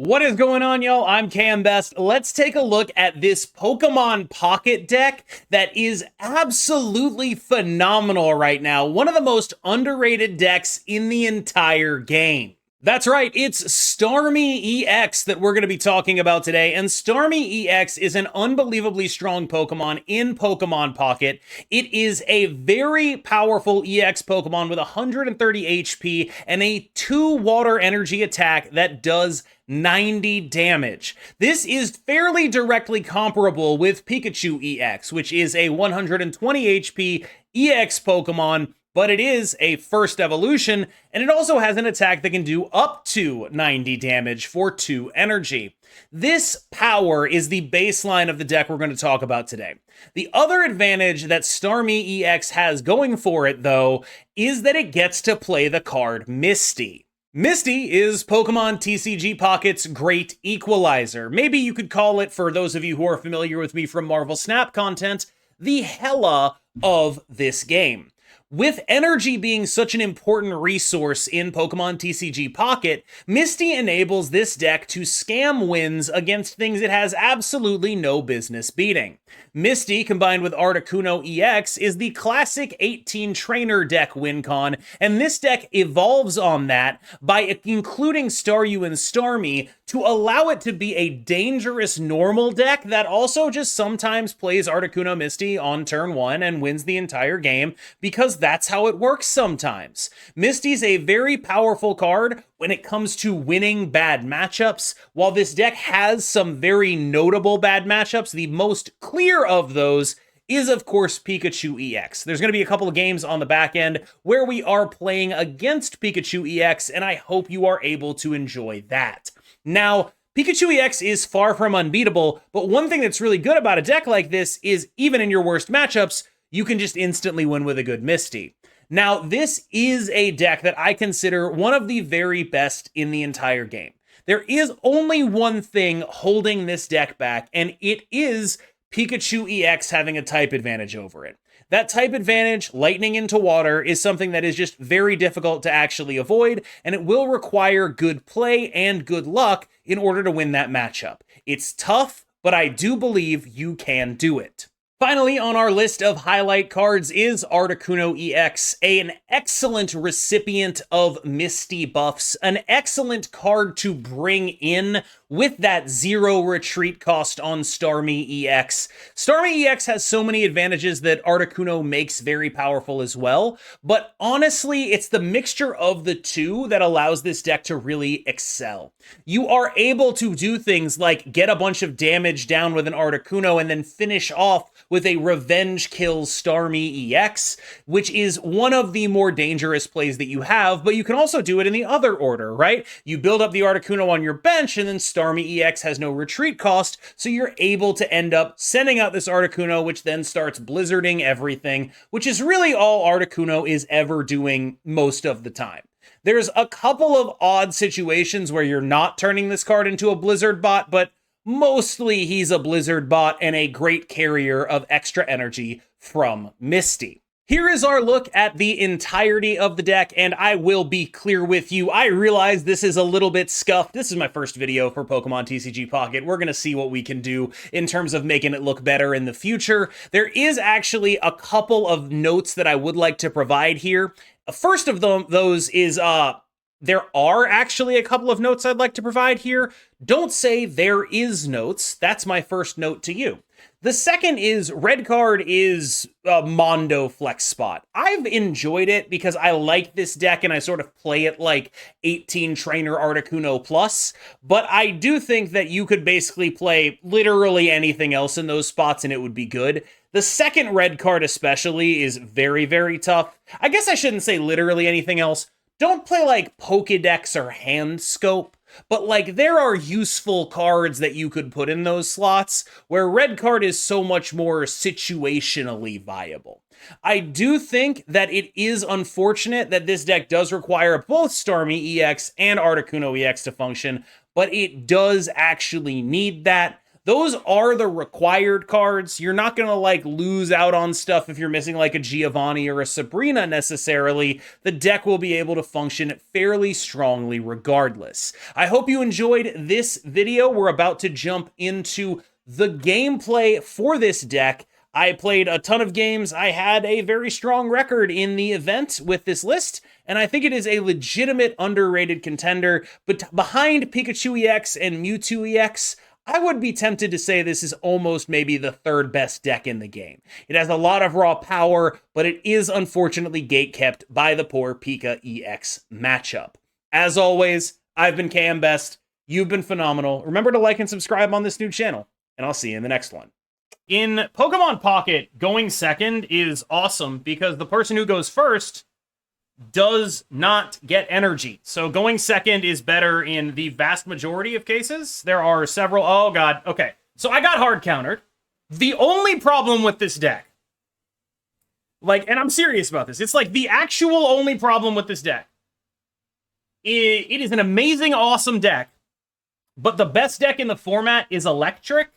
What is going on, y'all? I'm Cam Best. Let's take a look at this Pokemon Pocket deck that is absolutely phenomenal right now. One of the most underrated decks in the entire game. That's right, it's Starmie EX that we're going to be talking about today, and Starmie EX is an unbelievably strong Pokemon in Pokemon Pocket. It is a very powerful EX Pokemon with 130 HP and a 2 water energy attack that does 90 damage. This is fairly directly comparable with Pikachu EX, which is a 120 HP EX Pokemon, but it is a first evolution, and it also has an attack that can do up to 90 damage for 2 energy. This power is the baseline of the deck we're going to talk about today. The other advantage that Starmie EX has going for it, though, is that it gets to play the card Misty. Misty is Pokemon TCG Pocket's great equalizer. Maybe you could call it, for those of you who are familiar with me from Marvel Snap content, the Hela of this game. With energy being such an important resource in Pokemon TCG Pocket, Misty enables this deck to scam wins against things it has absolutely no business beating. Misty, combined with Articuno EX, is the classic 18 trainer deck win con, and this deck evolves on that by including Staryu and Starmie to allow it to be a dangerous normal deck that also just sometimes plays Articuno Misty on turn 1 and wins the entire game, because that's how it works sometimes. Misty's a very powerful card when it comes to winning bad matchups. While this deck has some very notable bad matchups, the most clear of those is, of course, Pikachu EX. There's going to be a couple of games on the back end where we are playing against Pikachu EX, and I hope you are able to enjoy that. Now, Pikachu EX is far from unbeatable, but one thing that's really good about a deck like this is even in your worst matchups, you can just instantly win with a good Misty. Now, this is a deck that I consider one of the very best in the entire game. There is only one thing holding this deck back, and it is Pikachu EX having a type advantage over it. That type advantage, lightning into water, is something that is just very difficult to actually avoid, and it will require good play and good luck in order to win that matchup. It's tough, but I do believe you can do it. Finally, on our list of highlight cards is Articuno EX, an excellent recipient of Misty buffs, an excellent card to bring in with that 0 retreat cost on Starmie EX. Starmie EX has so many advantages that Articuno makes very powerful as well, but honestly, it's the mixture of the two that allows this deck to really excel. You are able to do things like get a bunch of damage down with an Articuno and then finish off with a revenge kill Starmie EX, which is one of the more dangerous plays that you have, but you can also do it in the other order, right? You build up the Articuno on your bench, and then Starmie EX has no retreat cost, so you're able to end up sending out this Articuno, which then starts blizzarding everything, which is really all Articuno is ever doing most of the time. There's a couple of odd situations where you're not turning this card into a Blizzard bot, but mostly he's a Blizzard bot and a great carrier of extra energy from Misty. Here is our look at the entirety of the deck, and I will be clear with you. I realize this is a little bit scuffed. This is my first video for Pokemon TCG Pocket. We're going to see what we can do in terms of making it look better in the future. There is actually a couple of notes that I would like to provide here. First of those is, there are actually a couple of notes I'd like to provide here. Don't say there is notes. That's my first note to you. The second is red card is a Mondo flex spot. I've enjoyed it because I like this deck and I sort of play it like 18 trainer Articuno plus, but I do think that you could basically play literally anything else in those spots and it would be good. The second red card especially is very, very tough. I guess I shouldn't say literally anything else. Don't play like Pokedex or Hand Scope, but like there are useful cards that you could put in those slots where red card is so much more situationally viable. I do think that it is unfortunate that this deck does require both Starmie EX and Articuno EX to function, but it does actually need that. those are the required cards. You're not going to like lose out on stuff if you're missing like a Giovanni or a Sabrina necessarily. The deck will be able to function fairly strongly regardless. I hope you enjoyed this video. We're about to jump into the gameplay for this deck. I played a ton of games. I had a very strong record in the event with this list, and I think it is a legitimate underrated contender. But behind Pikachu EX and Mewtwo EX, I would be tempted to say this is almost maybe the third best deck in the game. It has a lot of raw power, but it is unfortunately gatekept by the poor Pika EX matchup. As always, I've been KM Best. You've been phenomenal. Remember to like and subscribe on this new channel, and I'll see you in the next one. In Pokemon Pocket, going second is awesome because the person who goes first does not get energy. So going second is better in the vast majority of cases. There are several. Oh, God. Okay. So I got hard countered. The only problem with this deck, like, and I'm serious about this, it's like the actual only problem with this deck. It is an amazing, awesome deck, but the best deck in the format is electric.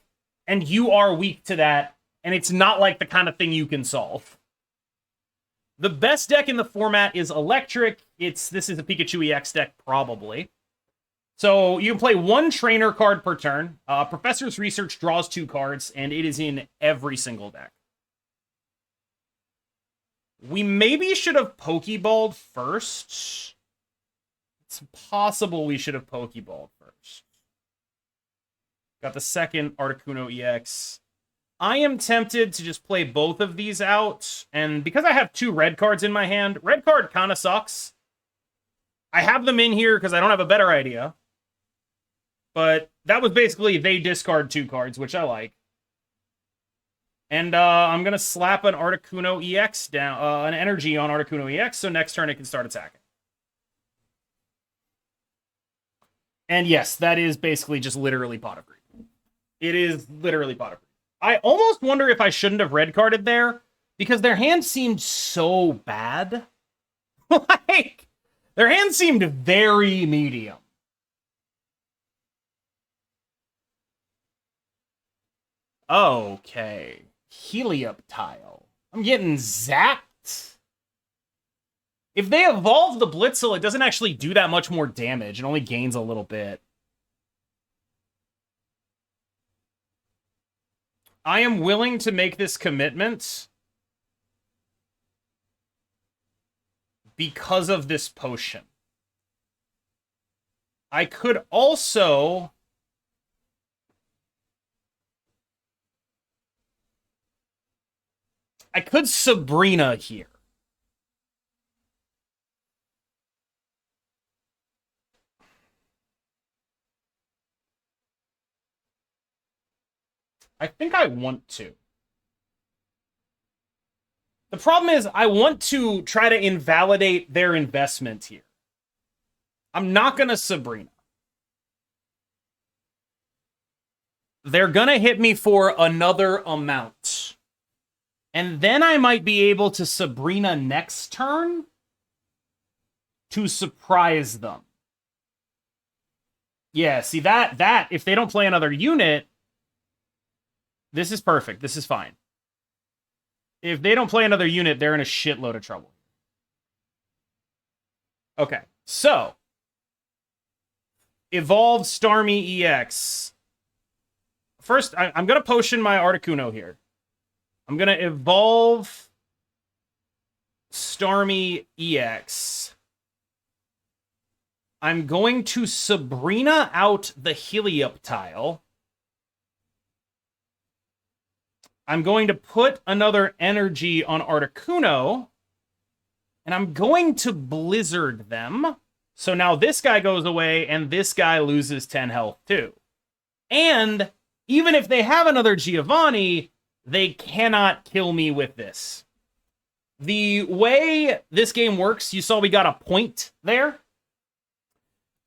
And you are weak to that, and it's not like the kind of thing you can solve. The best deck in the format is electric. This is a Pikachu EX deck, probably. So you can play one trainer card per turn. Professor's Research draws 2 cards, and it is in every single deck. We maybe should have Pokeballed first. It's possible we should have Pokeballed first. Got the second Articuno EX. I am tempted to just play both of these out. And because I have 2 red cards in my hand, red card kind of sucks. I have them in here because I don't have a better idea. But that was basically they discard 2 cards, which I like. And I'm going to slap an Articuno EX down, an energy on Articuno EX, so next turn it can start attacking. And yes, that is basically just literally Pot of Greed. It is literally Pot of Greed. I almost wonder if I shouldn't have red carded there, because their hand seemed so bad. Like, their hand seemed very medium. Okay. Helioptile. I'm getting zapped. If they evolve the Blitzel, it doesn't actually do that much more damage. It only gains a little bit. I am willing to make this commitment because of this potion. I could also... I could Sabrina here. I think I want to. The problem is I want to try to invalidate their investment here. I'm not going to Sabrina. They're going to hit me for another amount. And then I might be able to Sabrina next turn to surprise them. Yeah, see that if they don't play another unit, this is perfect. This is fine. If they don't play another unit, they're in a shitload of trouble. Okay, so evolve Starmie EX. First, I'm going to potion my Articuno here. I'm going to evolve Starmie EX. I'm going to Sabrina out the Helioptile. I'm going to put another energy on Articuno. And I'm going to Blizzard them. So now this guy goes away, and this guy loses 10 health too. And even if they have another Giovanni, they cannot kill me with this. The way this game works, you saw we got a point there.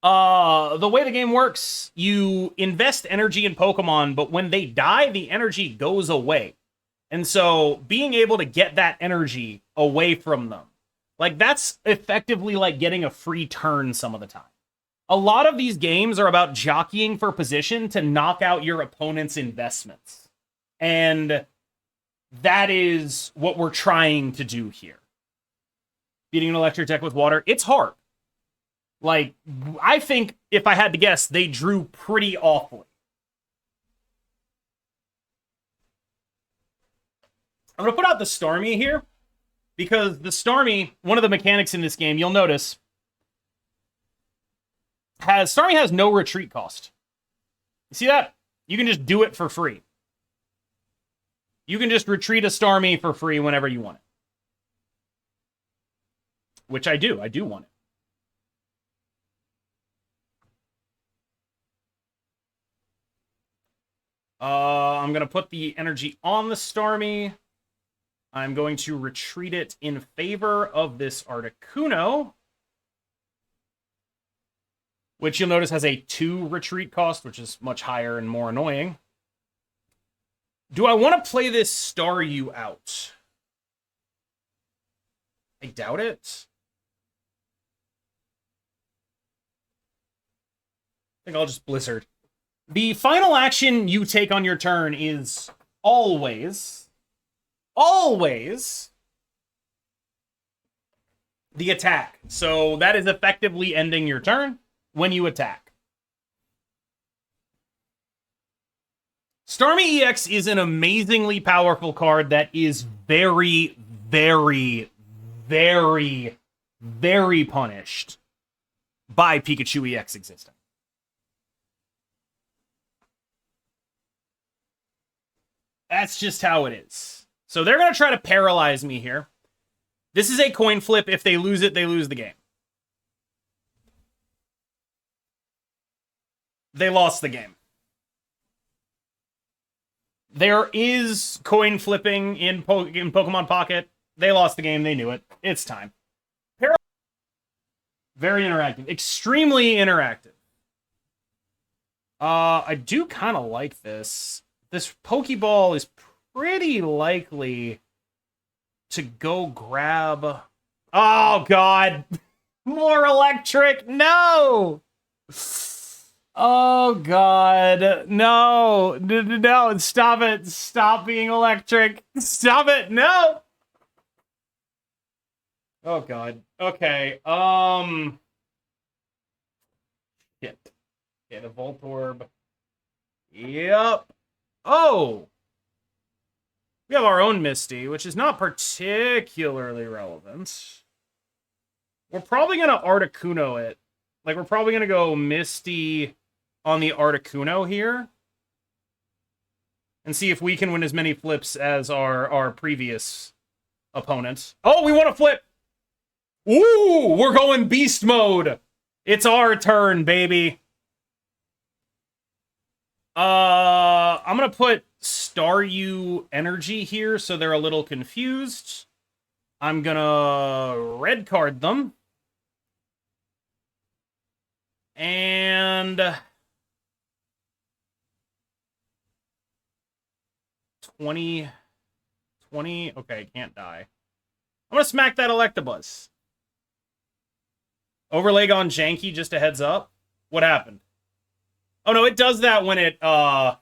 The way the game works, you invest energy in Pokemon, but when they die, the energy goes away. And so being able to get that energy away from them, like that's effectively like getting a free turn some of the time. A lot of these games are about jockeying for position to knock out your opponent's investments. And that is what we're trying to do here. Beating an electric deck with water, it's hard. Like, I think, if I had to guess, they drew pretty awfully. I'm going to put out the Starmie here, because the Starmie, one of the mechanics in this game, you'll notice, Starmie has no retreat cost. You see that? You can just do it for free. You can just retreat a Starmie for free whenever you want it. Which I do. I do want it. I'm going to put the energy on the Starmie. I'm going to retreat it in favor of this Articuno, which you'll notice has a 2 retreat cost, which is much higher and more annoying. Do I want to play this Staryu out? I doubt it. I think I'll just Blizzard. The final action you take on your turn is always the attack. So that is effectively ending your turn when you attack. Starmie EX is an amazingly powerful card that is very, very, very, very punished by Pikachu EX existing. That's just how it is. So they're going to try to paralyze me here. This is a coin flip. If they lose it, they lose the game. They lost the game. There is coin flipping in Pokemon Pocket. They lost the game. They knew it. It's time. Very interactive. Extremely interactive. I do kind of like this. This Pokeball is pretty likely to go grab... Oh, God. More electric. No! Oh, God. No. No. Stop it. Stop being electric. Stop it. No! Oh, God. Okay. Shit. Okay, the Voltorb. Yep. Oh! We have our own Misty, which is not particularly relevant. We're probably going to Articuno it. Like, we're probably going to go Misty on the Articuno here. And see if we can win as many flips as our previous opponents. Oh, we want to flip! Ooh, we're going beast mode! It's our turn, baby! I'm going to put Staryu energy here so they're a little confused. I'm going to red card them. And 20. Okay, can't die. I'm going to smack that Electabuzz. Overlay on Janky, just a heads up. What happened? Oh, no, it does that when it, I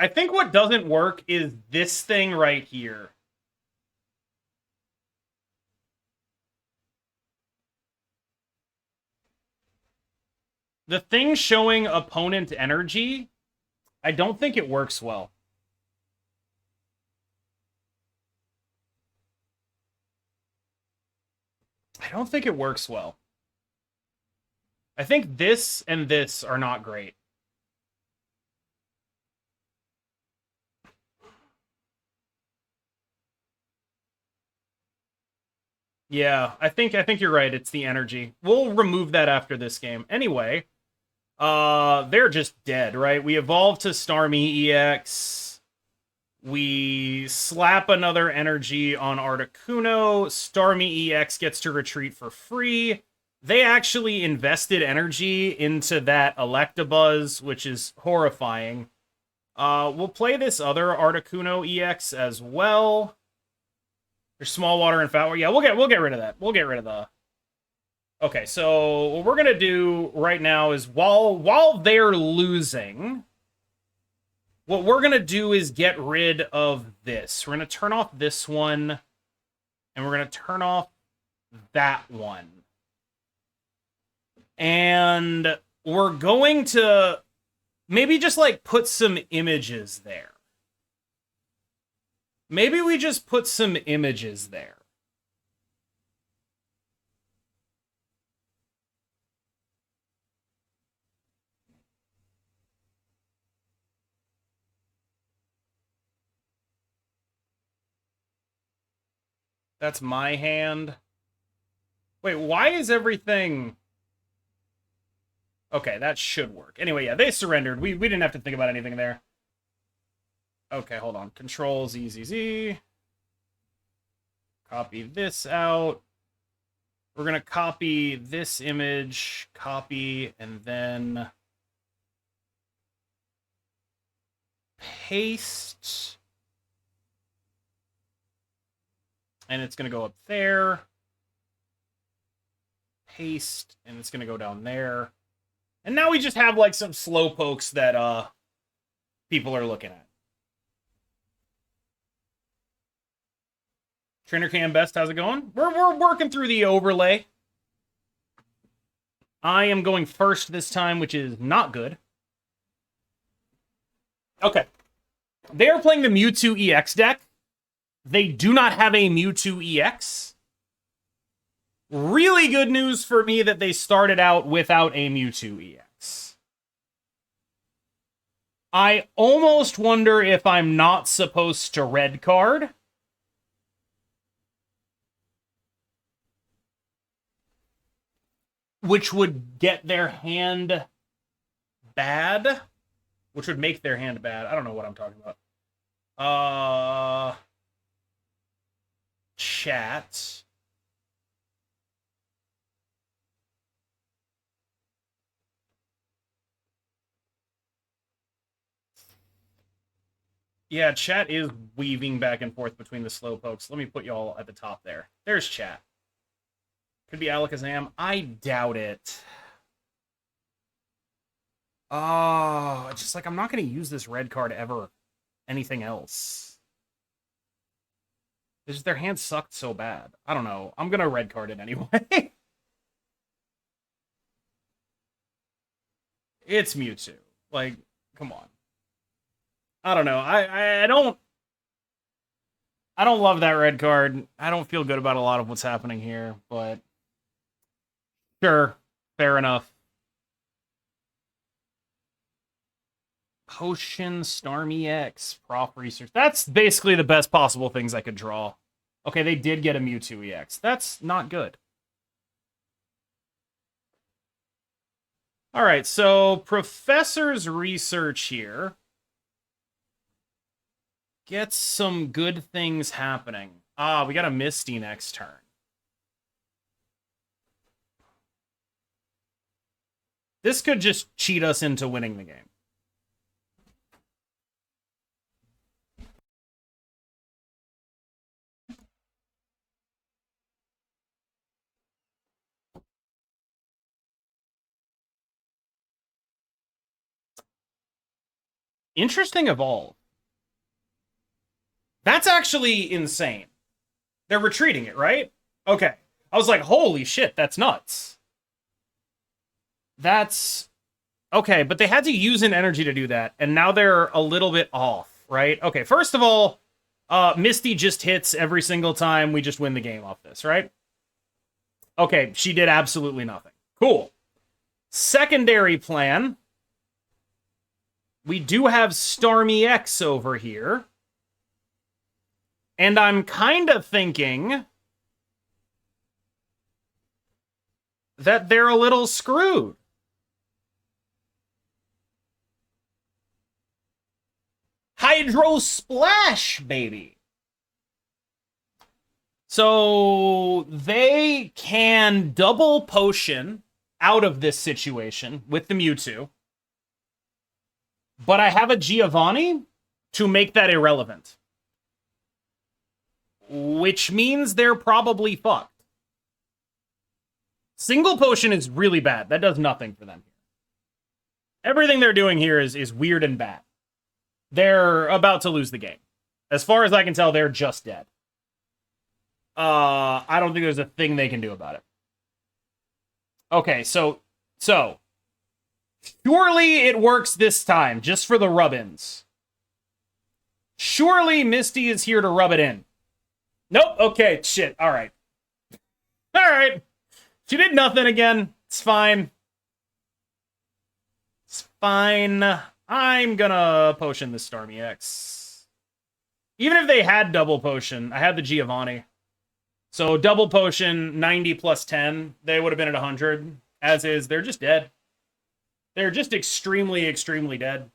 think what doesn't work is this thing right here. The thing showing opponent energy, I don't think it works well. I don't think it works well. I think this and this are not great. Yeah, I think you're right. It's the energy. We'll remove that after this game. Anyway, they're just dead, right? We evolve to Starmie EX. We slap another energy on Articuno. Starmie EX gets to retreat for free. They actually invested energy into that Electabuzz, which is horrifying. We'll play this other Articuno EX as well. There's small water and fat water. Yeah, we'll get rid of that. We'll get rid of the... Okay, so what we're gonna do right now is while they're losing, what we're gonna do is get rid of this. We're gonna turn off this one, and we're gonna turn off that one. And we're going to maybe just, like, put some images there. Maybe we just put some images there. That's my hand. Wait, why is everything... Okay, that should work. Anyway, yeah, they surrendered. We didn't have to think about anything there. Okay, hold on. Control Z. Copy this out. We're going to copy this image, copy, and then paste. And it's going to go up there. Paste, and it's going to go down there. And now we just have, like, some slowpokes that people are looking at. Trainer Cam Best, how's it going? We're working through the overlay. I am going first this time, which is not good. Okay. They are playing the Mewtwo EX deck. They do not have a Mewtwo EX. Really good news for me that they started out without a Mewtwo EX. I almost wonder if I'm not supposed to red card. Which would get their hand bad. Which would make their hand bad. I don't know what I'm talking about. Chat. Yeah, chat is weaving back and forth between the slowpokes. Let me put y'all at the top there. There's chat. Could be Alakazam. I doubt it. Oh, it's just like, I'm not going to use this red card ever. Anything else. It's just their hand sucked so bad. I don't know. I'm going to red card it anyway. It's Mewtwo. Like, come on. I don't know. I don't love that red card. I don't feel good about a lot of what's happening here, but sure, fair enough. Potion, Starmie EX, Prof Research. That's basically the best possible things I could draw. Okay, they did get a Mewtwo EX. That's not good. All right, so Professor's research here gets some good things happening. Ah, we got a Misty next turn. This could just cheat us into winning the game. Interesting Evolve. That's actually insane. They're retreating it, right? Okay. I was like, holy shit, that's nuts. That's... Okay, but they had to use an energy to do that, and now they're a little bit off, right? Okay, first of all, Misty just hits every single time. We just win the game off this, right? Okay, she did absolutely nothing. Cool. Secondary plan. We do have Starmie EX over here. And I'm kind of thinking that they're a little screwed. Hydro Splash, baby. So they can double potion out of this situation with the Mewtwo. But I have a Giovanni to make that irrelevant. which means they're probably fucked. Single potion is really bad. That does nothing for them. Everything they're doing here is weird and bad. They're about to lose the game. As far as I can tell, they're just dead. I don't think there's a thing they can do about it. Okay, so surely it works this time, just for the rub-ins. Surely Misty is here to rub it in. Nope, okay, shit, alright. Alright. She did nothing again. It's fine. It's fine. I'm gonna potion this Starmie EX. Even if they had double potion, I had the Giovanni. So double potion, 90 plus 10, they would have been at 100. As is, they're just dead. They're just extremely, extremely dead.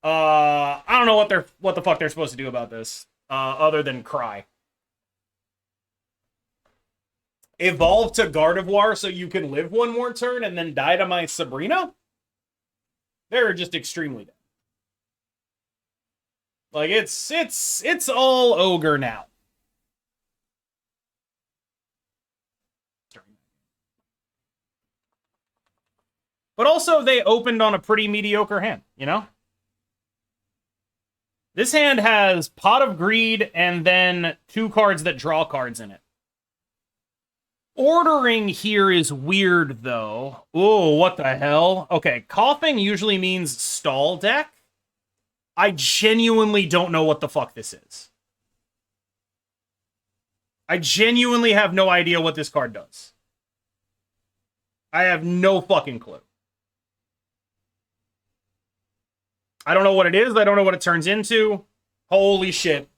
I don't know what the fuck they're supposed to do about this, other than cry. Evolve to Gardevoir so you can live one more turn and then die to my Sabrina? They're just extremely dead. Like, it's all ogre now. But also, they opened on a pretty mediocre hand, you know? This hand has Pot of Greed and then 2 cards that draw cards in it. Ordering here is weird, though. Oh, what the hell? Okay, coughing usually means stall deck. I genuinely don't know what the fuck this is. I genuinely have no idea what this card does. I have no fucking clue. I don't know what it is. I don't know what it turns into. Holy shit.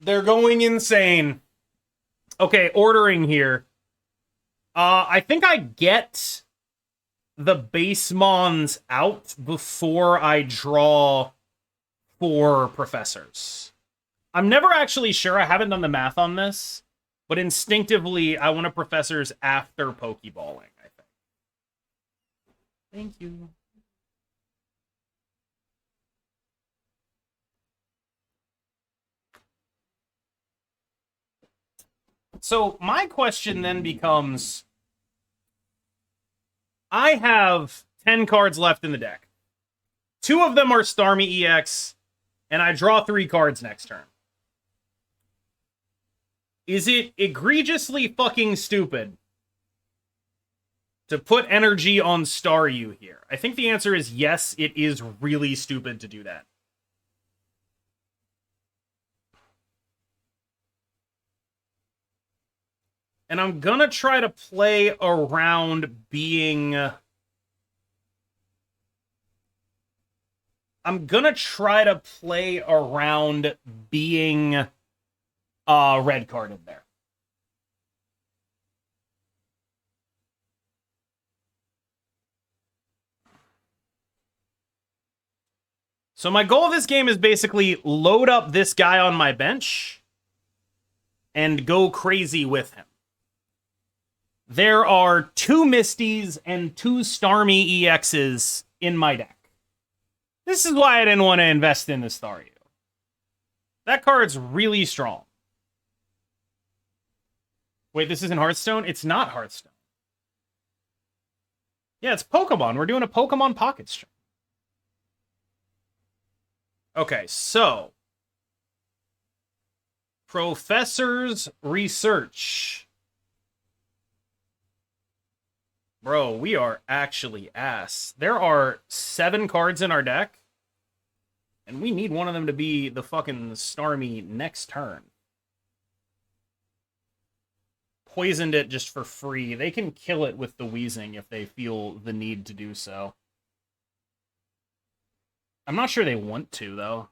They're going insane. Okay, ordering here. I think I get the base mons out before I draw 4 professors. I'm never actually sure. I haven't done the math on this. But instinctively, I want a professors after Pokeballing, I think. Thank you. So my question then becomes, I have 10 cards left in the deck. 2 of them are Starmie EX, and I draw 3 cards next turn. Is it egregiously fucking stupid to put energy on Staryu here? I think the answer is yes, it is really stupid to do that. And I'm gonna try to play around being... I'm gonna try to play around being red carded there. So my goal of this game is basically load up this guy on my bench and go crazy with him. There are 2 Misties and 2 Starmie EXs in my deck. This is why I didn't want to invest in the Staryu. That card's really strong. Wait, this isn't Hearthstone? It's not Hearthstone. Yeah, it's Pokemon. We're doing a Pokemon Pocket stream. Okay, so... Professor's Research. Bro, we are actually ass. There are 7 cards in our deck, and we need one of them to be the fucking Starmie next turn. Poisoned it just for free. They can kill it with the wheezing if they feel the need to do so. I'm not sure they want to, though.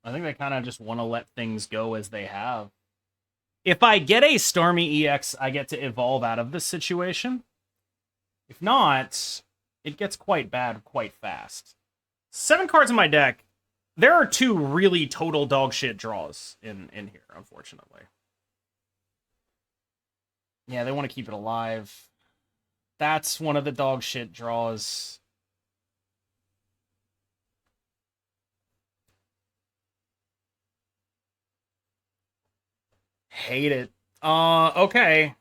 I think they kind of just want to let things go as they have. If I get a Starmie EX, I get to evolve out of this situation. If not, it gets quite bad quite fast. 7 cards in my deck. There are 2 really total dog shit draws in here, unfortunately. Yeah, they want to keep it alive. That's one of the dog shit draws. Hate it. Okay.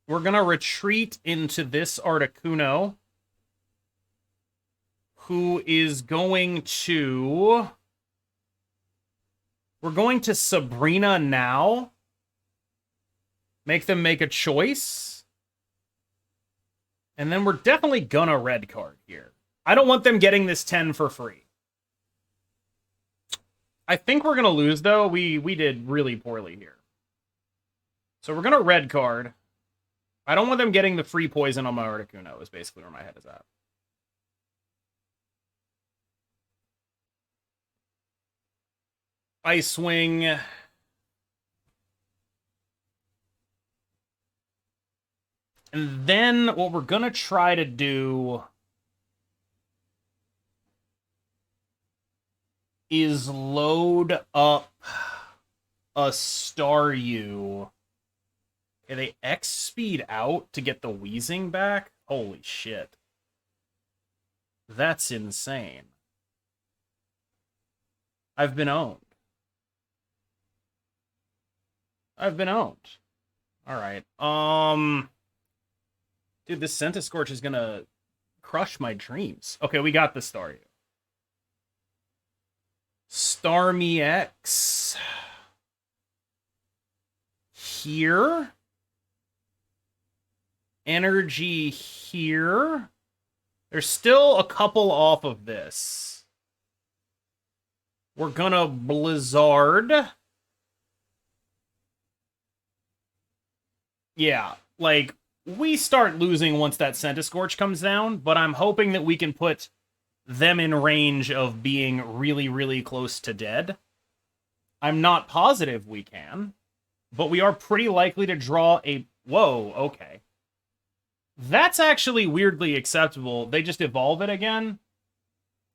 We're gonna retreat into this Articuno, who is going to... We're going to Sabrina now. Make them make a choice. And then we're definitely gonna red card here. I don't want them getting this 10 for free. I think we're gonna lose, though. We did really poorly here. So we're gonna red card. I don't want them getting the free poison on my Articuno, is basically where my head is at. Ice Wing. And then what we're going to try to do is load up a Staryu. Okay, they X speed out to get the Wheezing back? Holy shit. That's insane. I've been owned. I've been owned. Alright. Dude, this Centiskorch is gonna crush my dreams. Okay, we got the Staryu. Starmie EX. Here. Energy here. There's still a couple off of this. We're gonna Blizzard. Yeah, like, we start losing once that Centiskorch comes down, but I'm hoping that we can put them in range of being really, really close to dead. I'm not positive we can, but we are pretty likely to draw a... Whoa, okay. That's actually weirdly acceptable. They just evolve it again.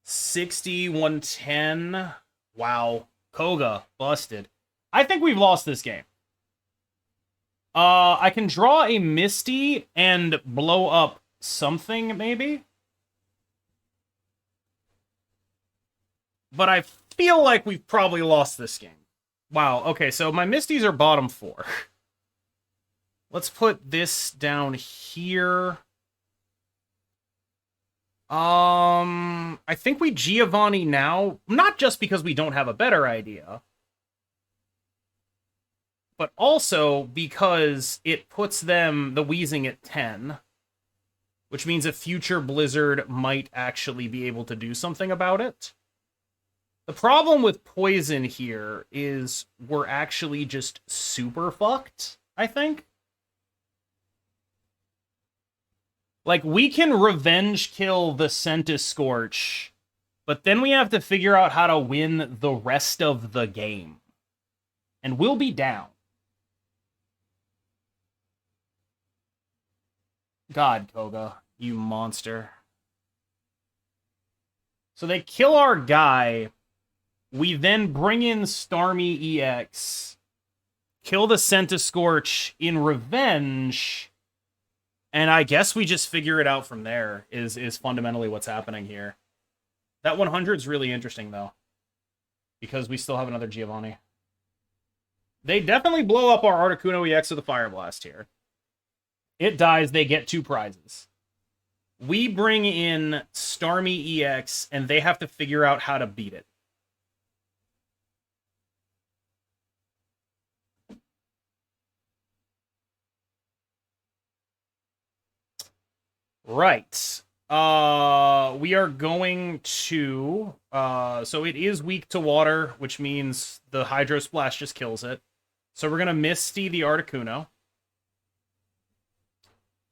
60, 110. Wow. Koga, busted. I think we've lost this game. I can draw a Misty and blow up something, maybe? But I feel like we've probably lost this game. Wow, okay, so my Misties are bottom 4. Let's put this down here. I think we Giovanni now, not just because we don't have a better idea, but also because it puts them, the Wheezing, at 10, which means a future Blizzard might actually be able to do something about it. The problem with Poison here is we're actually just super fucked, I think. Like, we can revenge kill the Centiskorch, but then we have to figure out how to win the rest of the game. And we'll be down. God, Koga, you monster. So they kill our guy. We then bring in Starmie EX, kill the Centiskorch in revenge, and I guess we just figure it out from there, is fundamentally what's happening here. That 100 is really interesting, though, because we still have another Giovanni. They definitely blow up our Articuno EX with a Fire Blast here. It dies, they get 2 prizes. We bring in Starmie EX, and they have to figure out how to beat it. Right. We are going to... so it is weak to water, which means the Hydro Splash just kills it. So we're going to Misty the Articuno.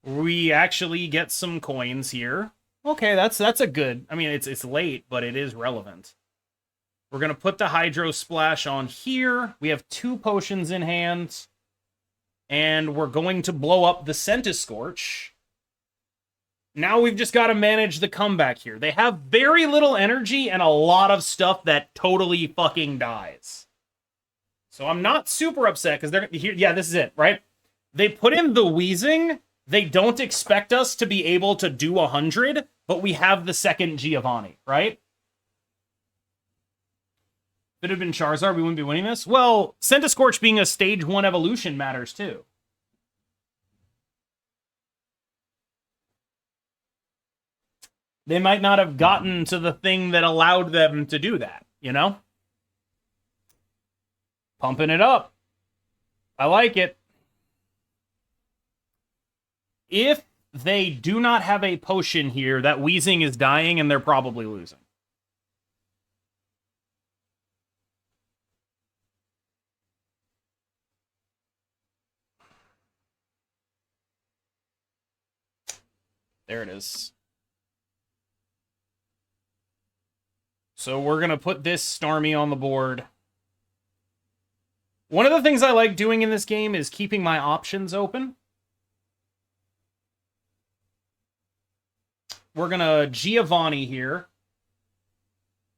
We actually get some coins here. Okay, that's a good... I mean, it's late, but it is relevant. We're going to put the Hydro Splash on here. We have 2 potions in hand. And we're going to blow up the Centiskorch. Now we've just got to manage the comeback here. They have very little energy and a lot of stuff that totally fucking dies. So I'm not super upset, because they're here. Yeah, this is it, right? They put in the Wheezing. They don't expect us to be able to do 100, but we have the second Giovanni, right? If it had been Charizard, we wouldn't be winning this. Well, Centiskorch being a Stage 1 evolution matters, too. They might not have gotten to the thing that allowed them to do that, you know? Pumping it up. I like it. If they do not have a potion here, that Weezing is dying and they're probably losing. There it is. So we're going to put this Starmie on the board. One of the things I like doing in this game is keeping my options open. We're going to Giovanni here.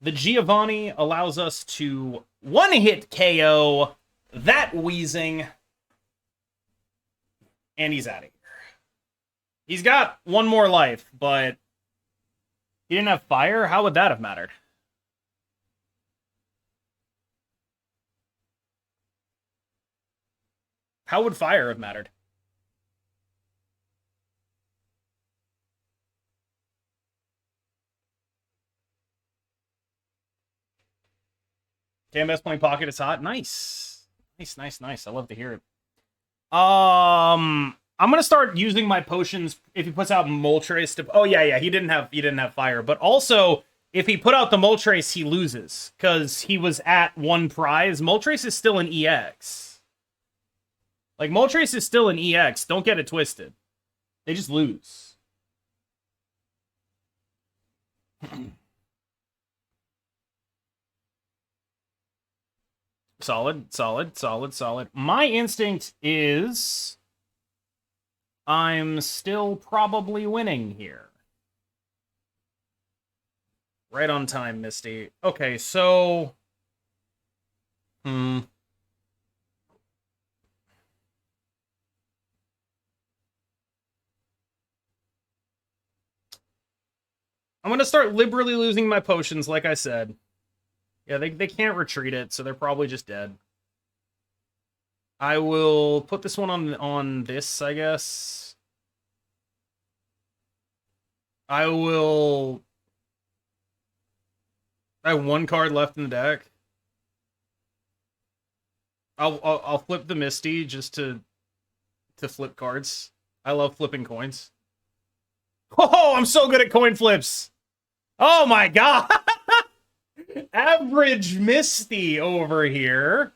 The Giovanni allows us to one-hit KO that Weezing. And he's out of here. He's got one more life, but he didn't have fire? How would that have mattered? How would fire have mattered? Canvas playing Pocket is hot. Nice. Nice. I love to hear it. I'm gonna start using my potions if he puts out Moltres to. Oh yeah, he didn't have fire, but also if he put out the Moltres, he loses because he was at one prize. Moltres is still an EX. Like Moltres is still an EX. Don't get it twisted. They just lose. Solid. My instinct is I'm still probably winning here. Right on time, Misty. Okay, so... I'm going to start liberally losing my potions, like I said. Yeah, they can't retreat it, so they're probably just dead. I will put this one on this, I guess. I have one card left in the deck. I'll flip the Misty just to flip cards. I love flipping coins. Oh, I'm so good at coin flips. Oh my god. Average Misty over here.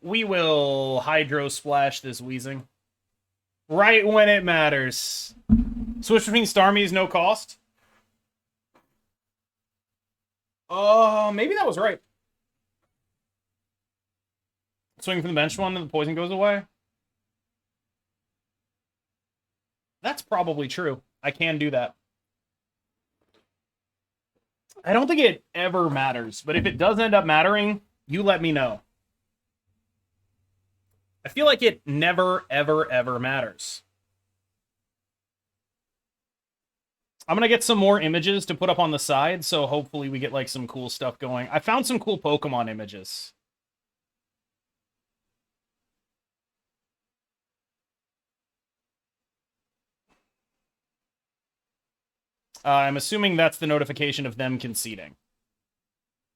We will Hydro Splash this Weezing. Right when it matters. Switch between Starmies, no cost. Maybe that was right. Swing from the bench one and the poison goes away. That's probably true. I can do that. I don't think it ever matters, but if it does end up mattering, you let me know. I feel like it never, ever matters. I'm going to get some more images to put up on the side, so hopefully we get like some cool stuff going. I found some cool Pokemon images. I'm assuming that's the notification of them conceding.